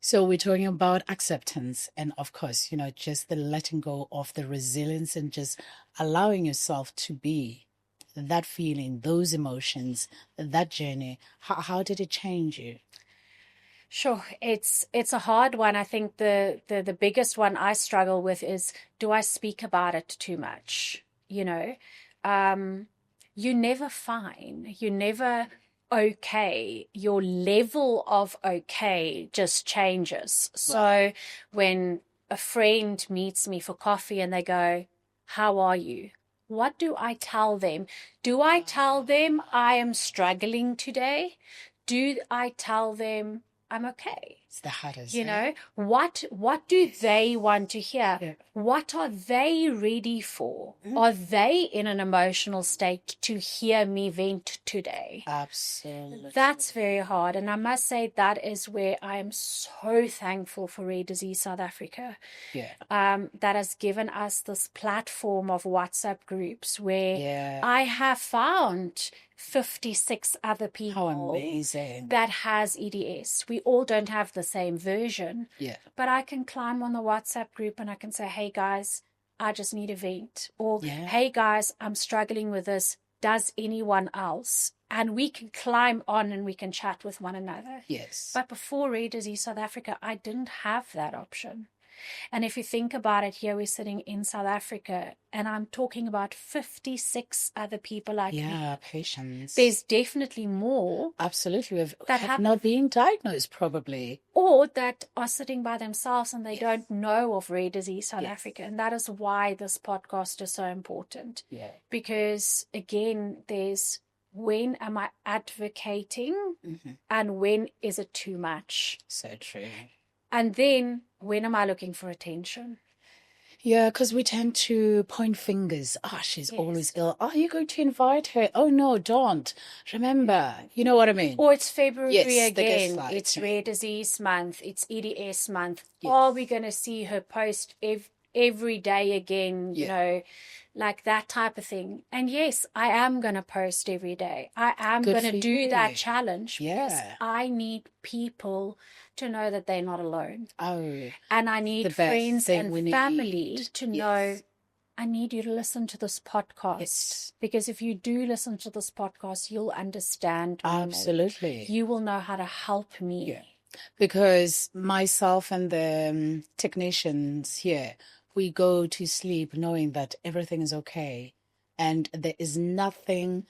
So we're talking about acceptance and, of course, just the letting go of the resilience and just allowing yourself to be that feeling, those emotions, that journey. How did it change you? Sure. It's a hard one. I think the biggest one I struggle with is, do I speak about it too much? You're never fine. You're never okay. Your level of okay just changes. So when a friend meets me for coffee and they go, "How are you?" What do I tell them? Do I tell them I am struggling today? Do I tell them I'm okay? It's the hardest. What do they want to hear? Yeah. What are they ready for? Are they in an emotional state to hear me vent today? Absolutely. That's very hard. And I must say that is where I am so thankful for Rare Disease South Africa. Yeah. That has given us this platform of WhatsApp groups where I have found 56 other people that has EDS. We all don't have the same version. Yeah. But I can climb on the WhatsApp group and I can say, "Hey guys, I just need a vent." Or, "Hey guys, I'm struggling with this. Does anyone else?" And we can climb on and we can chat with one another. Yes. But before Rare Disease South Africa, I didn't have that option. And if you think about it, here we're sitting in South Africa and I'm talking about 56 other people like me. Yeah, patients. There's definitely more. Absolutely. That have not been diagnosed probably. Or that are sitting by themselves and they don't know of Rare Disease South Africa. And that is why this podcast is so important. Yeah. Because again, there's when am I advocating and when is it too much? So true. And then, when am I looking for attention? Yeah, because we tend to point fingers. She's always ill. Are you going to invite her? Oh, no, don't. Remember. You know what I mean? Or it's February again. It's Rare Disease Month. It's EDS Month. Yes. Are we going to see her post every day again? Like that type of thing. And yes, I am going to post every day. I am going to do that challenge because I need people to know that they're not alone. Oh, and I need friends and family to know, I need you to listen to this podcast. Yes. Because if you do listen to this podcast, you'll understand me. Absolutely. More. You will know how to help me. Yeah. Because myself and the technicians here, we go to sleep knowing that everything is okay. And there is nothing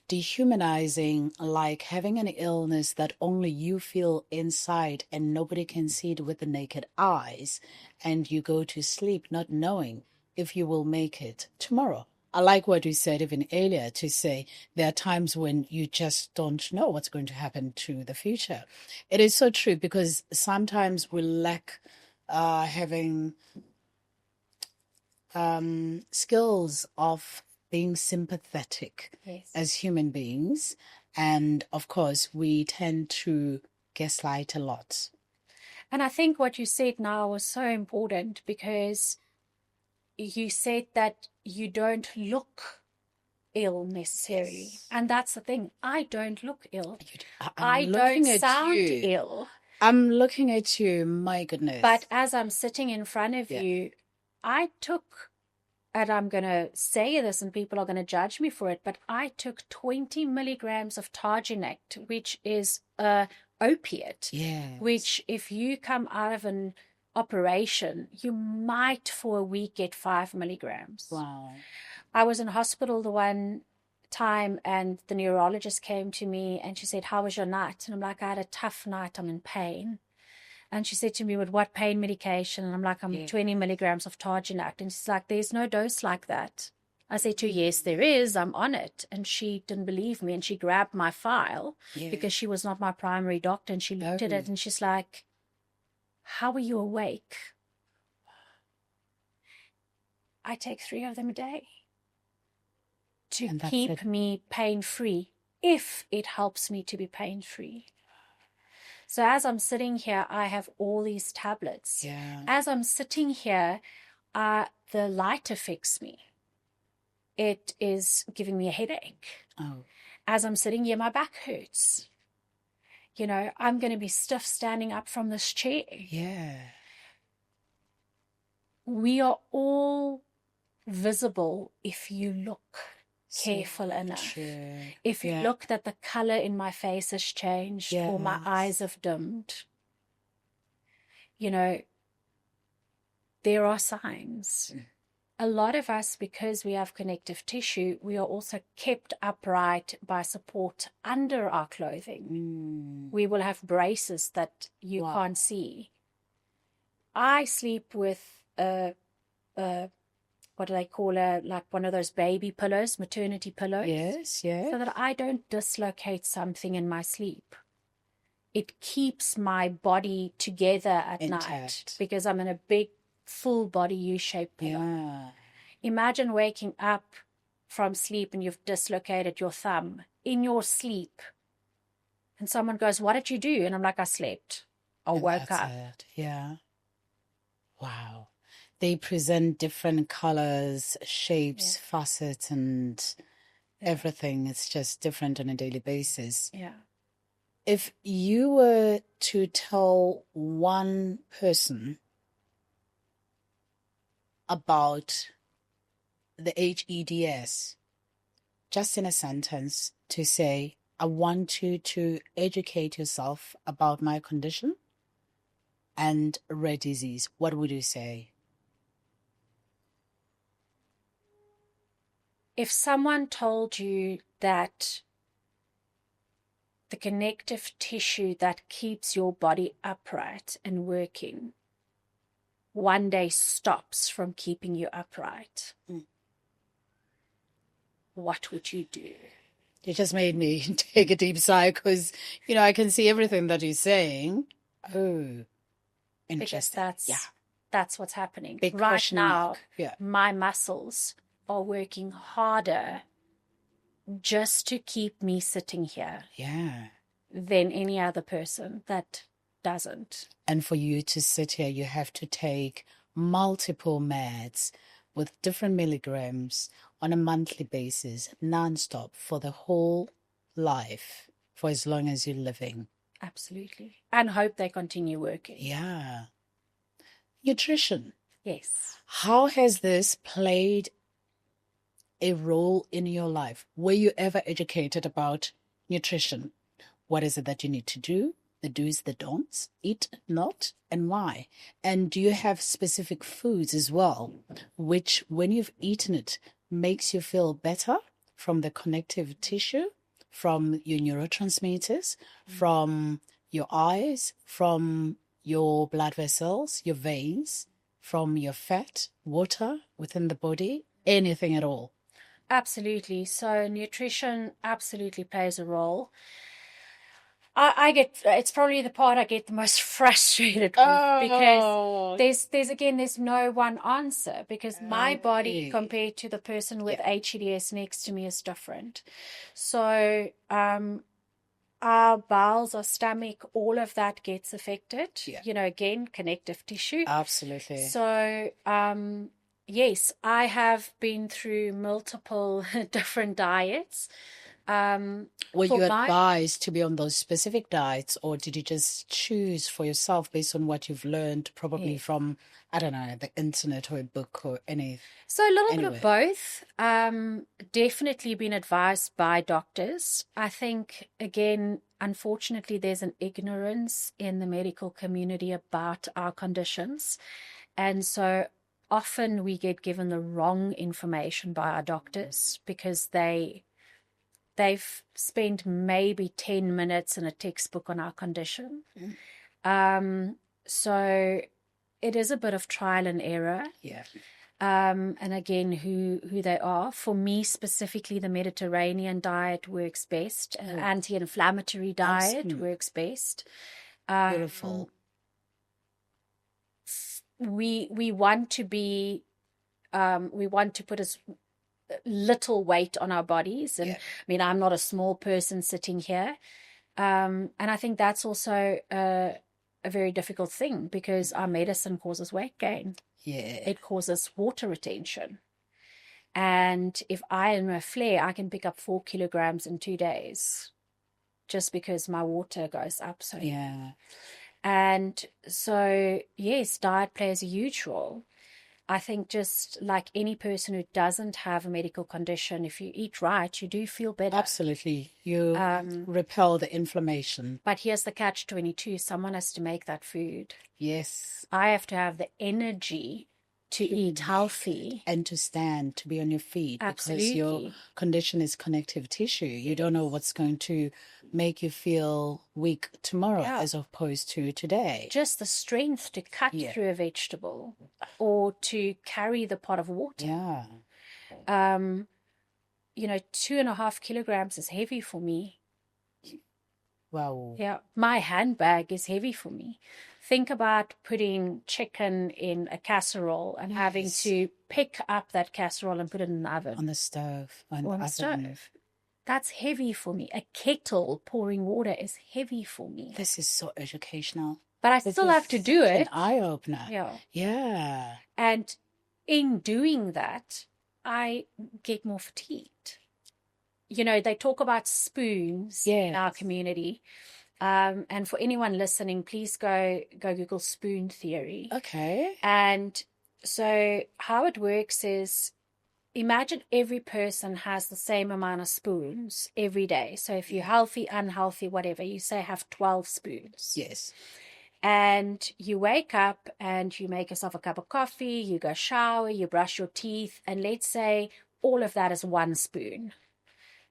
dehumanizing like having an illness that only you feel inside and nobody can see it with the naked eyes. And you go to sleep not knowing if you will make it tomorrow. I like what you said even earlier to say there are times when you just don't know what's going to happen to the future. It is so true because sometimes we lack having skills of being sympathetic as human beings. And of course, we tend to gaslight a lot. And I think what you said now was so important because you said that you don't look ill necessarily. Yes. And that's the thing. I don't look ill. I'm I looking don't at sound you. ill. I'm looking at you, my goodness. But as I'm sitting in front of you, I took, and I'm going to say this and people are going to judge me for it, but I took 20 milligrams of Targinac, which is a opiate, which if you come out of an operation, you might for a week get 5 milligrams. Wow. I was in hospital the one time and the neurologist came to me and she said, how was your night? And I'm like, I had a tough night. I'm in pain. And she said to me, with what pain medication? And I'm like, I'm 20 milligrams of Targinac. And she's like, there's no dose like that. I said to her, yes, there is. I'm on it. And she didn't believe me. And she grabbed my file because she was not my primary doctor. And she looked at it and she's like, how are you awake? I take 3 of them a day to keep me pain-free, if it helps me to be pain-free. So as I'm sitting here, I have all these tablets. As I'm sitting here, the light affects me. It is giving me a headache. As I'm sitting here, my back hurts. You know, I'm going to be stiff standing up from this chair. We are all visible if you look careful enough. If you look that the color in my face has changed or my eyes have dimmed, you know, there are signs. A lot of us, because we have connective tissue, we are also kept upright by support under our clothing. We will have braces that you can't see. I sleep with what do they call like one of those baby pillows, maternity pillows. So that I don't dislocate something in my sleep. It keeps my body together at night because I'm in a big, full body U-shaped pillow. Imagine waking up from sleep and you've dislocated your thumb in your sleep. And someone goes, what did you do? And I'm like, I slept. I woke up. Wow. They present different colors, shapes, facets, and everything. It's just different on a daily basis. If you were to tell one person about the hEDS, just in a sentence, to say, I want you to educate yourself about my condition and rare disease, what would you say? If someone told you that the connective tissue that keeps your body upright and working one day stops from keeping you upright, what would you do? You just made me take a deep sigh because, you know, I can see everything that you're saying. Oh, interesting. Because that's what's happening. Big right now, mark. My muscles are working harder just to keep me sitting here than any other person that doesn't. And for you to sit here, you have to take multiple meds with different milligrams on a monthly basis, non-stop, for the whole life, for as long as you're living. Absolutely. And hope they continue working. Nutrition. Yes. How has this played a role in your life? Were you ever educated about nutrition? What is it that you need to do? The do's, the don'ts, eat, not, and why? And do you have specific foods as well, which when you've eaten it makes you feel better from the connective tissue, from your neurotransmitters, from your eyes, from your blood vessels, your veins, from your fat, water within the body, anything at all? Absolutely. So nutrition absolutely plays a role. I get, it's probably the part I get the most frustrated with because there's no one answer because my body compared to the person with hEDS next to me is different. So, our bowels, our stomach, all of that gets affected. You know, again, connective tissue. Absolutely. So, Yes, I have been through multiple different diets. Were For you my advised to be on those specific diets, or did you just choose for yourself based on what you've learned, probably yeah. from, I don't know, the internet or a book or So a little bit of anywhere? both. Definitely been advised by doctors. I think, again, unfortunately, there's an ignorance in the medical community about our conditions. And so often we get given the wrong information by our doctors because they've spent maybe 10 minutes in a textbook on our condition. So it is a bit of trial and error. Yeah. And again, who they are. For me specifically, the Mediterranean diet works best. An anti-inflammatory diet Awesome. works best. Beautiful. We want to be we want to put as little weight on our bodies, and Yeah. I mean, I'm not a small person sitting here, and I think that's also a very difficult thing because our medicine causes weight gain. Yeah. It causes water retention. And if I am a flare, I can pick up 4 kilograms in 2 days just because my water goes up. So, Yeah. and so, yes, diet plays a huge role. I think just like any person who doesn't have a medical condition, if you eat right, you do feel better. Absolutely. You repel the inflammation. But here's the catch-22. Someone has to make that food. Yes. I have to have the energy to eat healthy. And to stand, to be on your feet. Absolutely. Because your condition is connective tissue. You don't know what's going to make you feel weak tomorrow as opposed to today. Just the strength to cut through a vegetable or to carry the pot of water. Yeah. 2.5 kilograms is heavy for me. Wow. Yeah. My handbag is heavy for me. Think about putting chicken in a casserole and having to pick up that casserole and put it in the oven. On the stove. On the stove. That's heavy for me. A kettle pouring water is heavy for me. This is so educational. But I still have to do it. An eye-opener. Yeah. Yeah. And in doing that, I get more fatigued. They talk about spoons in our community. And for anyone listening, please go Google spoon theory. Okay. And so how it works is, imagine every person has the same amount of spoons every day. So if you're healthy, unhealthy, whatever, you say have 12 spoons. Yes. And you wake up and you make yourself a cup of coffee, you go shower, you brush your teeth, and let's say all of that is 1 spoon.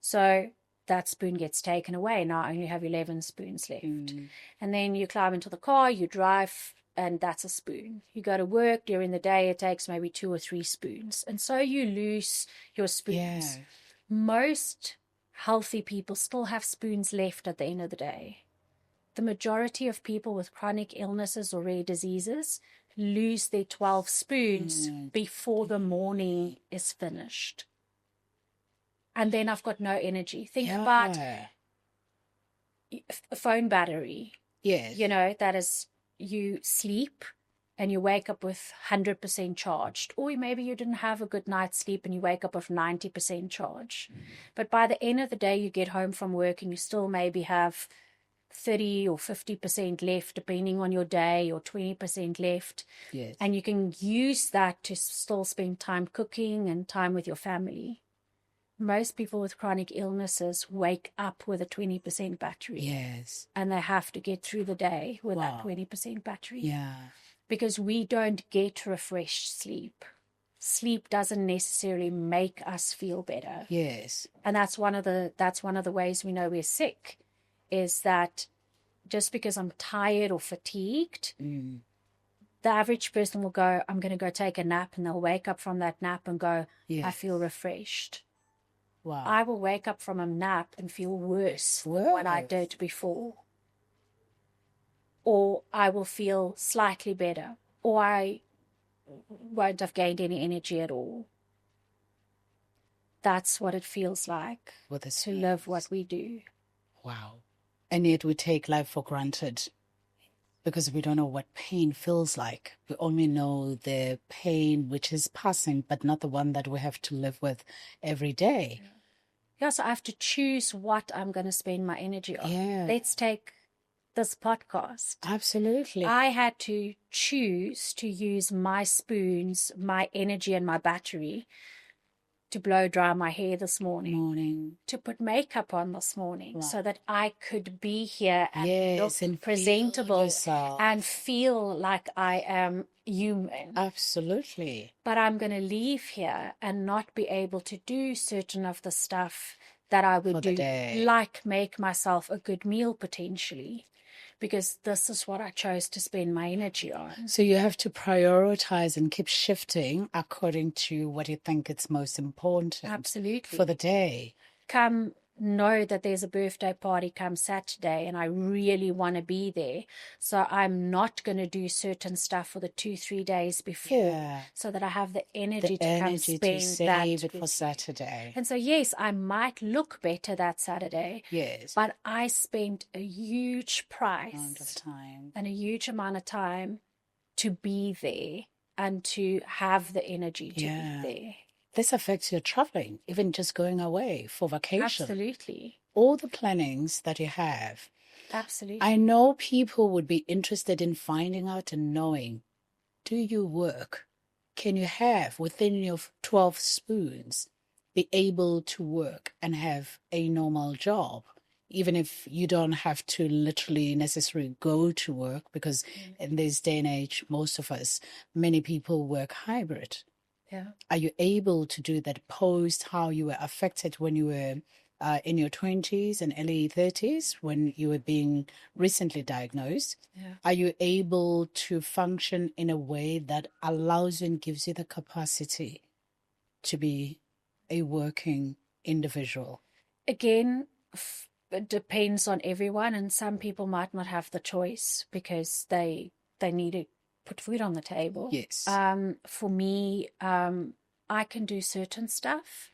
So that spoon gets taken away. Now I only have 11 spoons left. And then you climb into the car, you drive, and that's a spoon. You go to work during the day, it takes maybe 2 or 3 spoons. And so you lose your spoons. Yeah. Most healthy people still have spoons left at the end of the day. The majority of people with chronic illnesses or rare diseases lose their 12 spoons before the morning is finished. And then I've got no energy. Think about a phone battery. Yes. That is, you sleep and you wake up with 100% charged. Or maybe you didn't have a good night's sleep and you wake up with 90% charge. But by the end of the day, you get home from work and you still maybe have 30 or 50% left, depending on your day, or 20% left. Yes. And you can use that to still spend time cooking and time with your family. Most people with chronic illnesses wake up with a 20% battery. Yes. And they have to get through the day with that 20% battery. Yeah. Because we don't get refreshed sleep. Sleep doesn't necessarily make us feel better. Yes. And that's one of the ways we know we're sick, is that just because I'm tired or fatigued, the average person will go, I'm going to go take a nap, and they'll wake up from that nap and go, I feel refreshed. Wow. I will wake up from a nap and feel worse than what I did before. Or I will feel slightly better, or I won't have gained any energy at all. That's what it feels like to live what we do. Wow. And yet we take life for granted. because we don't know what pain feels like. We only know the pain which is passing, but not the one that we have to live with every day. Yeah, so I have to choose what I'm going to spend my energy on. Yeah. Let's take this podcast. Absolutely. I had to choose to use my spoons, my energy, and my battery to blow dry my hair this morning, to put makeup on this morning, so that I could be here and look and presentable feel and feel like I am human. Absolutely. But I'm going to leave here and not be able to do certain of the stuff that I would do, like make myself a good meal potentially, because this is what I chose to spend my energy on. So you have to prioritize and keep shifting according to what you think is most important. Absolutely. For the day. Come know that there's a birthday party come Saturday and I really want to be there. So I'm not going to do certain stuff for the 2-3 days before, so that I have the energy to come spend save it for Saturday. And so, yes, I might look better that Saturday. Yes. But I spent a huge price amount of time and a huge amount of time to be there and to have the energy to be there. This affects your traveling, even just going away for vacation. Absolutely. All the plannings that you have. Absolutely. I know people would be interested in finding out and knowing, do you work? Can you have within your 12 spoons be able to work and have a normal job? Even if you don't have to literally necessarily go to work, because in this day and age, most of us, many people work hybrid. Yeah. Are you able to do that post how you were affected when you were in your 20s and early 30s, when you were being recently diagnosed? Yeah. Are you able to function in a way that allows you and gives you the capacity to be a working individual? Again, it depends on everyone, and some people might not have the choice because they need to put food on the table. Yes. For me, I can do certain stuff.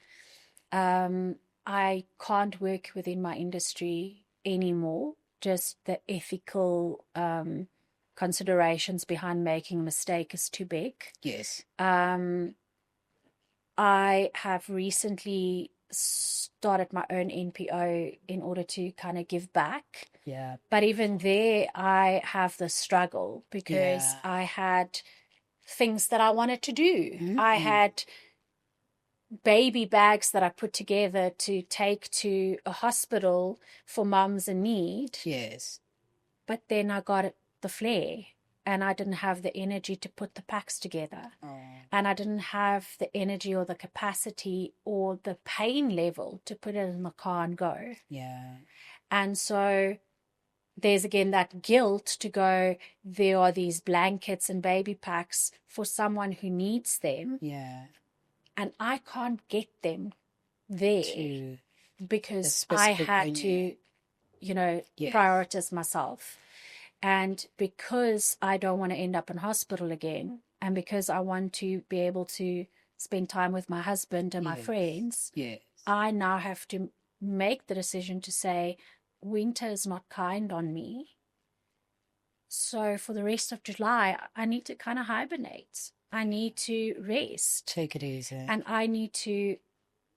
I can't work within my industry anymore. Just the ethical considerations behind making a mistake is too big. Yes. I have recently started my own NPO in order to kind of give back. Yeah. But even there, I have the struggle because I had things that I wanted to do. Mm-hmm. I had baby bags that I put together to take to a hospital for mums in need. Yes. But then I got the flare and I didn't have the energy to put the packs together. Oh. And I didn't have the energy or the capacity or the pain level to put it in the car and go. Yeah. And so there's again that guilt to go, there are these blankets and baby packs for someone who needs them. Yeah. And I can't get them there because I had to, prioritize myself. And because I don't want to end up in hospital again, and because I want to be able to spend time with my husband and my friends, I now have to make the decision to say, winter is not kind on me. So for the rest of July, I need to kind of hibernate. I need to rest. Take it easy. And I need to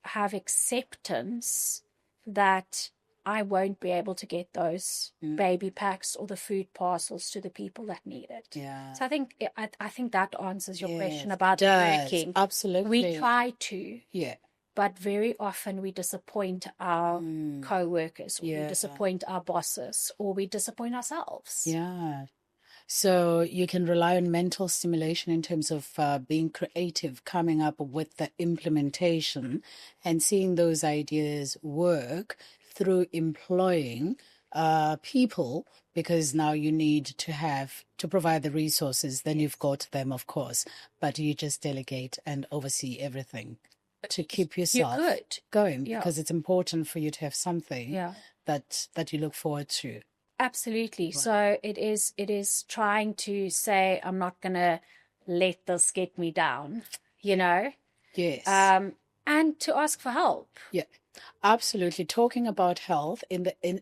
have acceptance that I won't be able to get those baby packs or the food parcels to the people that need it. Yeah. So I think that answers your question about working. Absolutely. We try to. Yeah. But very often we disappoint our co-workers, or we disappoint our bosses, or we disappoint ourselves. Yeah. So you can rely on mental stimulation in terms of being creative, coming up with the implementation and seeing those ideas work through employing people, because now you need to provide the resources. Then you've got them, of course, but you just delegate and oversee everything to keep yourself going, because it's important for you to have something that you look forward to. Absolutely. Right. So it is trying to say, I'm not going to let this get me down, Yes. And to ask for help. Yeah. Absolutely. Talking about health in in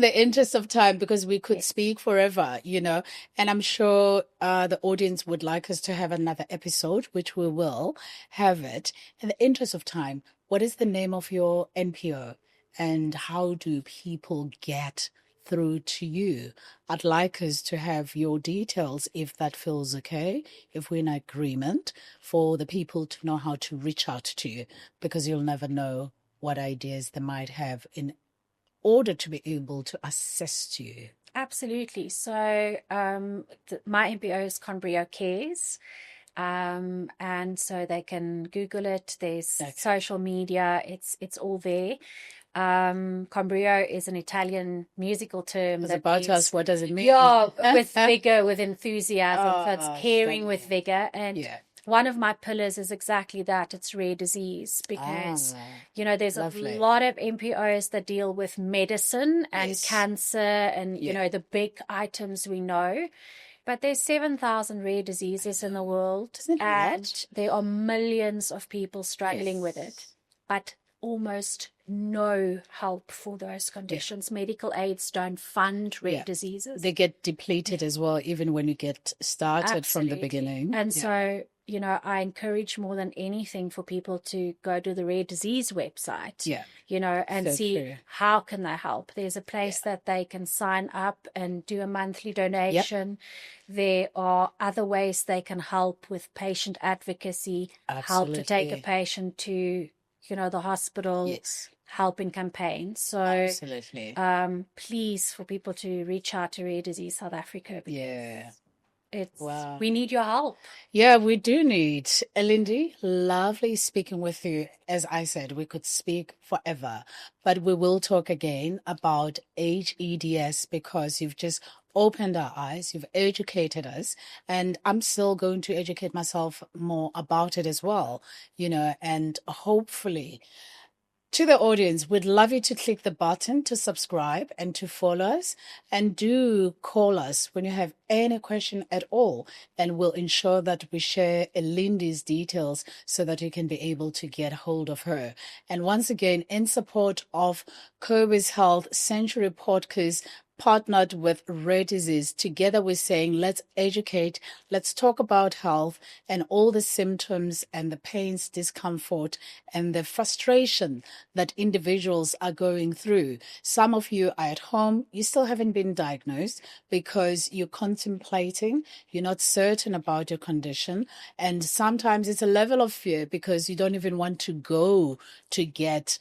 the interest of time, because we could speak forever, and I'm sure the audience would like us to have another episode, which we will have it. In the interest of time, what is the name of your NPO and how do people get through to you? I'd like us to have your details if that feels okay, if we're in agreement, for the people to know how to reach out to you, because you'll never know what ideas they might have in order to be able to assist you. Absolutely. So my MPO is Conbrio Cares. And so they can Google it. There's social media. It's all there. Combrio is an Italian musical term. About us, what does it mean? Yeah, with vigor, with enthusiasm. So it's caring with vigor. And one of my pillars is exactly that. It's rare disease because, there's a lot of MPOs that deal with medicine and cancer and, the big items we know. But there's 7,000 rare diseases in the world, and there are millions of people struggling with it, but almost no help for those conditions. Medical aids don't fund rare diseases. They get depleted as well, even when you get started from the beginning. And so, I encourage more than anything for people to go to the rare disease website, and see how can they help. There's a place that they can sign up and do a monthly donation. There are other ways they can help with patient advocacy, help to take a patient to, the hospital, helping campaigns. So please, for people to reach out to Rare Disease South Africa. We need your help. Yeah, we do need. Elindi, lovely speaking with you. As I said, we could speak forever, but we will talk again about hEDS because you've just opened our eyes, you've educated us, and I'm still going to educate myself more about it as well, and hopefully to the audience, we'd love you to click the button to subscribe and to follow us, and do call us when you have any question at all, and we'll ensure that we share Elindi's details so that you can be able to get hold of her. And once again, in support of Kobe's Health Century Podcast, partnered with Rare Disease. Together we're saying, let's educate, let's talk about health and all the symptoms and the pains, discomfort, and the frustration that individuals are going through. Some of you are at home, you still haven't been diagnosed because you're contemplating, you're not certain about your condition, and sometimes it's a level of fear because you don't even want to go to get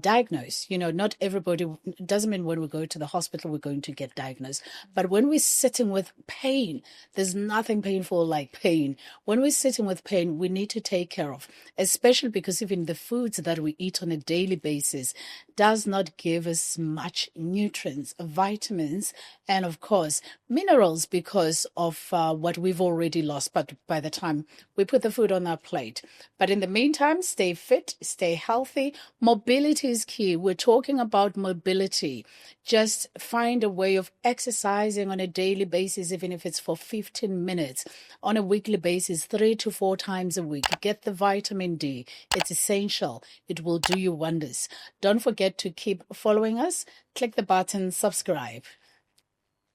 diagnosed. Not everybody, it doesn't mean when we go to the hospital we're going to get diagnosed, but when we're sitting with pain, there's nothing painful like pain. When we're sitting with pain, we need to take care of, especially because even the foods that we eat on a daily basis does not give us much nutrients, vitamins, and of course minerals because of what we've already lost but by the time we put the food on our plate. But in the meantime, stay fit, stay healthy. Mobility is key. We're talking about mobility. Just find a way of exercising on a daily basis, even if it's for 15 minutes on a weekly basis, 3 to 4 times a week. Get the vitamin D. It's essential. It will do you wonders. Don't forget to keep following us. Click the button, subscribe.